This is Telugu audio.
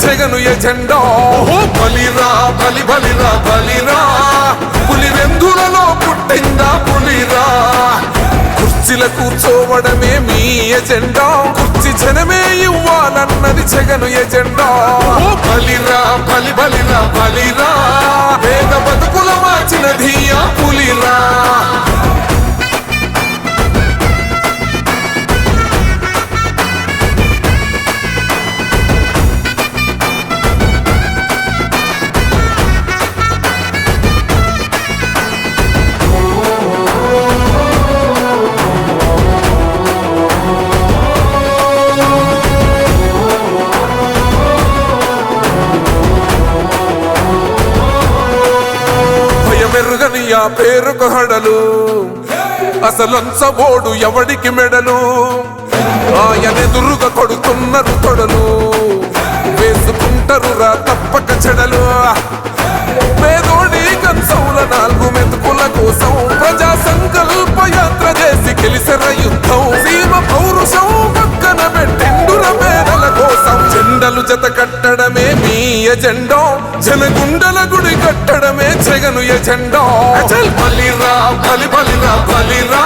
జగను ఎజెండా. బలిరా బలి బలిరా బలిరా, పులివెందులలో పుట్టిందా పులిరా. కుర్చీల కూర్చోవడమే మీ ఎజెండా, కుర్చీ జనమే ఇవ్వాలన్నది జగను ఎజెండా. బలిరా బలి బలిరా బలిరా, పేద బతుకుల మార్చినది ఆ పులిరా. మెరుగని ఆ పేరుకు హడలు, అసలంచబోడు ఎవడికి మెడలు. ఆయనెదురుగా కొడుతున్నారు తొడలు, వేసుకుంటారు రా తప్పక చెడలు. పేదోడి కంచంల 4 మెతుకుల కోసం ప్రజా సంకల్ప యాత్ర చేసి గెలిసిన యుద్ధం. సీమ పౌరుషం పక్కన పెట్టిండుర పేదల కోసం. జెండలు జత కట్టడమే మీ ఎజెండా, జనగుండల గుడి కట్టడమే జగను ఎజెండా. బలిరా బలి బలిరా బలిరా,